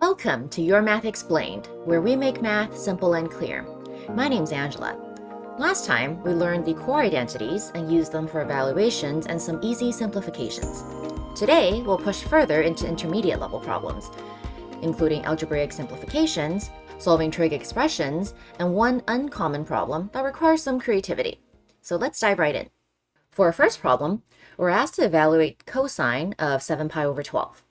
Welcome to Your Math Explained, where we make math simple and clear. My name's Angela. Last time, we learned the core identities and used them for evaluations and some easy simplifications. Today, we'll push further into intermediate level problems, including algebraic simplifications, solving trig expressions, and one uncommon problem that requires some creativity. So let's dive right in. For our first problem, we're asked to evaluate cosine of 7 pi over 12.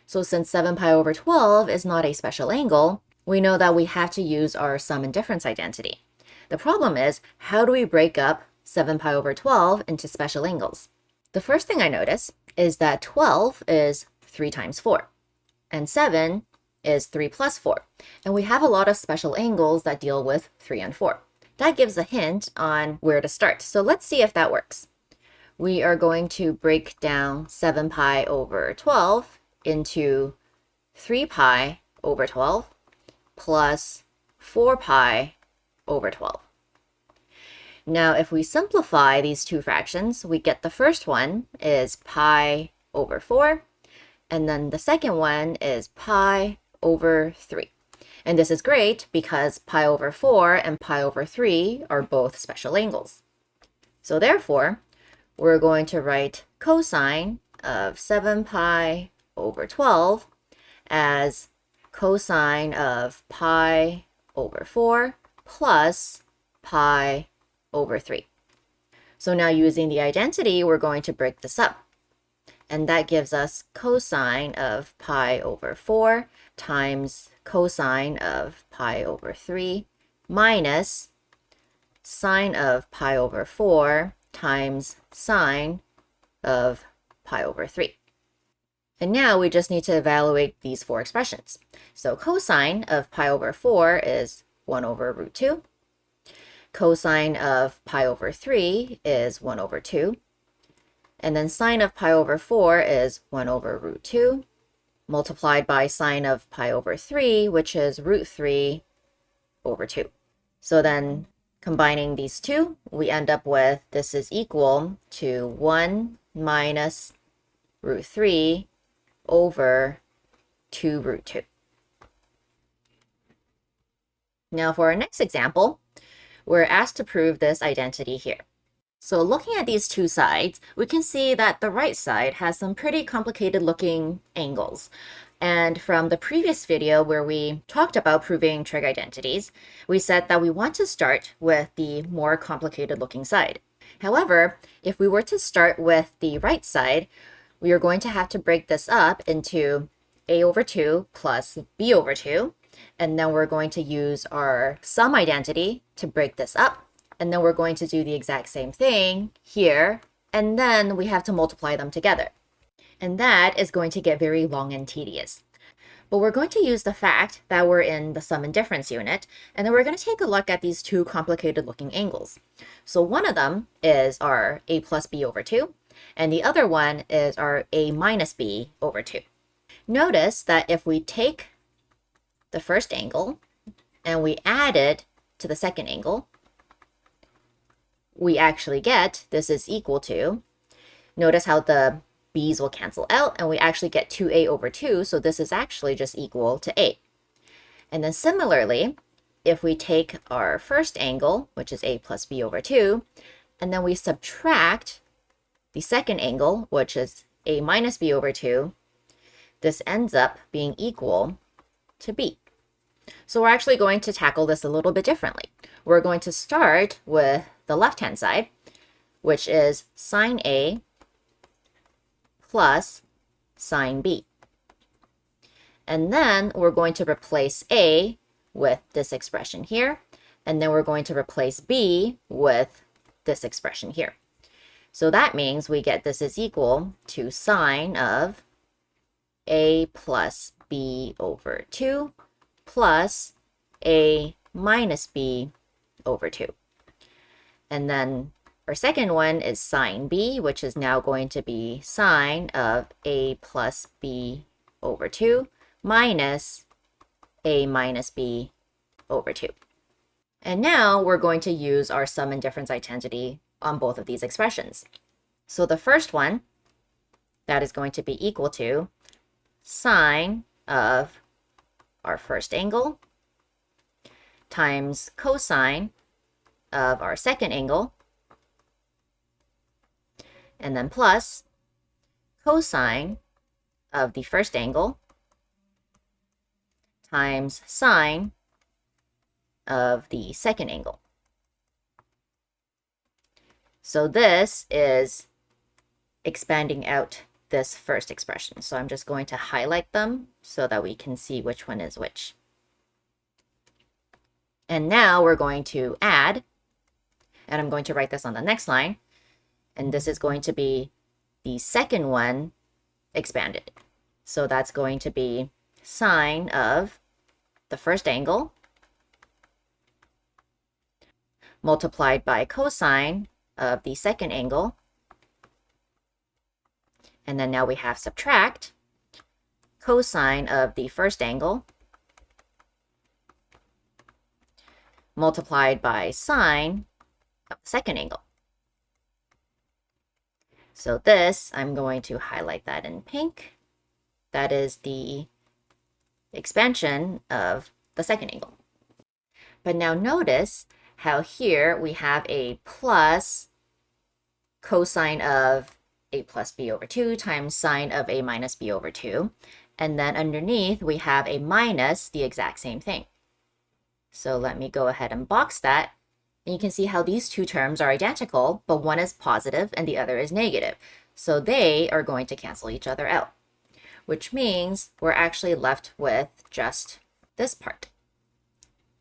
So since 7 pi over 12 is not a special angle, we know that we have to use our sum and difference identity. The problem is, how do we break up 7 pi over 12 into special angles? The first thing I notice is that 12 is 3 times 4, and 7 is 3 plus 4, and we have a lot of special angles that deal with 3 and 4. That gives a hint on where to start, so let's see if that works. We are going to break down 7 pi over 12 into 3 pi over 12 plus 4 pi over 12. Now, if we simplify these two fractions, we get the first one is pi over 4, and then the second one is pi over 3. And this is great because pi over 4 and pi over 3 are both special angles. So therefore, we're going to write cosine of 7 pi over 12 as cosine of pi over 4 plus pi over 3. So now using the identity, we're going to break this up. And that gives us cosine of pi over 4 times cosine of pi over 3 minus sine of pi over 4 times sine of pi over 3. And now we just need to evaluate these four expressions. So cosine of pi over 4 is 1 over root 2. Cosine of pi over 3 is 1 over 2. And then sine of pi over 4 is 1 over root 2, multiplied by sine of pi over 3, which is root 3 over 2. So then combining these two, we end up with this is equal to 1 minus root 3 over 2 root 2. Now for our next example, we're asked to prove this identity here. So looking at these two sides, we can see that the right side has some pretty complicated looking angles. And from the previous video where we talked about proving trig identities, we said that we want to start with the more complicated looking side. However, if we were to start with the right side, we are going to have to break this up into a over 2 plus b over 2. And then we're going to use our sum identity to break this up. And then we're going to do the exact same thing here. And then we have to multiply them together. And that is going to get very long and tedious. But we're going to use the fact that we're in the sum and difference unit. And then we're going to take a look at these two complicated looking angles. So one of them is our a plus b over 2. And the other one is our a minus b over 2. Notice that if we take the first angle and we add it to the second angle, we actually get this is equal to, notice how the b's will cancel out and we actually get 2a over 2, so this is actually just equal to a. And then similarly, if we take our first angle, which is a plus b over 2, and then we subtract the second angle, which is a minus b over 2, this ends up being equal to b. So we're actually going to tackle this a little bit differently. We're going to start with the left-hand side, which is sine a plus sine b. And then we're going to replace a with this expression here, and then we're going to replace b with this expression here. So that means we get this is equal to sine of a plus b over 2 plus a minus b over 2. And then our second one is sine b, which is now going to be sine of a plus b over 2 minus a minus b over 2. And now we're going to use our sum and difference identity on both of these expressions. So the first one, that is going to be equal to sine of our first angle times cosine of our second angle, and then plus cosine of the first angle times sine of the second angle. So this is expanding out this first expression. So I'm just going to highlight them so that we can see which one is which. And now we're going to add, and I'm going to write this on the next line, and this is going to be the second one expanded. So that's going to be sine of the first angle multiplied by cosine of the second angle. And then now we have subtract cosine of the first angle multiplied by sine of the second angle. So this, I'm going to highlight that in pink. That is the expansion of the second angle. But now notice how here we have a plus cosine of a plus b over 2 times sine of a minus b over 2. And then underneath we have a minus the exact same thing. So let me go ahead and box that. And you can see how these two terms are identical, but one is positive and the other is negative. So they are going to cancel each other out, which means we're actually left with just this part.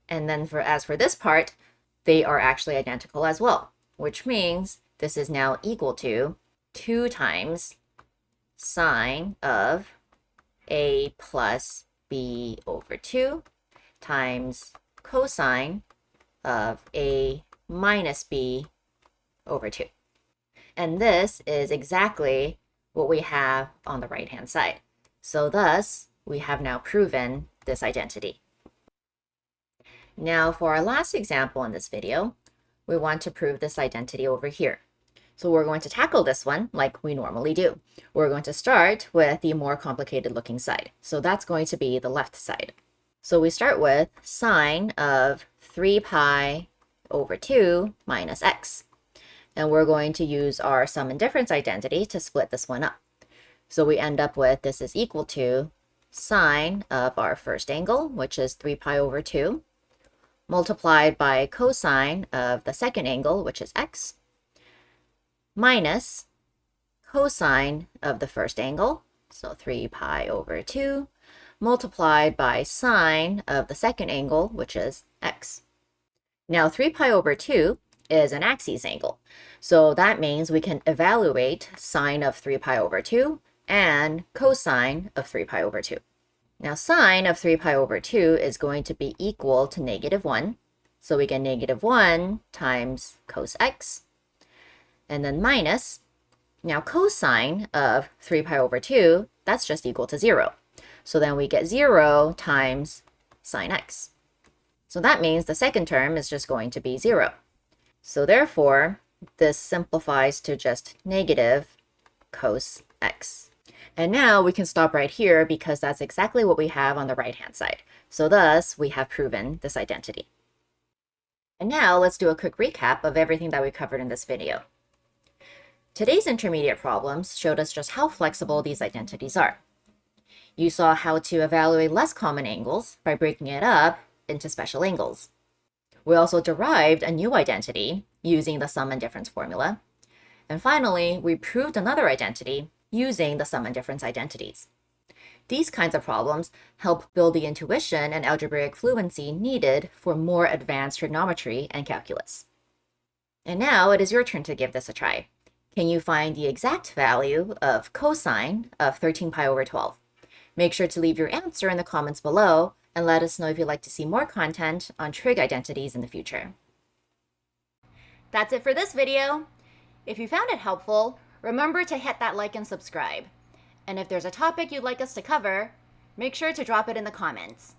And then as for this part, they are actually identical as well, which means this is now equal to 2 times sine of a plus b over 2 times cosine of a minus b over 2. And this is exactly what we have on the right-hand side. So thus, we have now proven this identity. Now for our last example in this video, we want to prove this identity over here. So we're going to tackle this one like we normally do. We're going to start with the more complicated looking side. So that's going to be the left side. So we start with sine of 3 pi over 2 minus x. And we're going to use our sum and difference identity to split this one up. So we end up with this is equal to sine of our first angle, which is 3 pi over 2, multiplied by cosine of the second angle, which is x, minus cosine of the first angle, so 3 pi over 2, multiplied by sine of the second angle, which is x. Now 3 pi over 2 is an axis angle, so that means we can evaluate sine of 3 pi over 2 and cosine of 3 pi over 2. Now sine of 3 pi over 2 is going to be equal to -1, so we get -1 times cos x, and then minus, now cosine of 3 pi over 2, that's just equal to 0. So then we get 0 times sine x. So that means the second term is just going to be 0. So therefore, this simplifies to just negative cos x. And now we can stop right here because that's exactly what we have on the right-hand side. So thus, we have proven this identity. And now let's do a quick recap of everything that we covered in this video. Today's intermediate problems showed us just how flexible these identities are. You saw how to evaluate less common angles by breaking it up into special angles. We also derived a new identity using the sum and difference formula. And finally, we proved another identity using the sum and difference identities. These kinds of problems help build the intuition and algebraic fluency needed for more advanced trigonometry and calculus. And now it is your turn to give this a try. Can you find the exact value of cosine of 13 pi over 12? Make sure to leave your answer in the comments below and let us know if you'd like to see more content on trig identities in the future. That's it for this video. If you found it helpful, remember to hit that like and subscribe. And if there's a topic you'd like us to cover, make sure to drop it in the comments.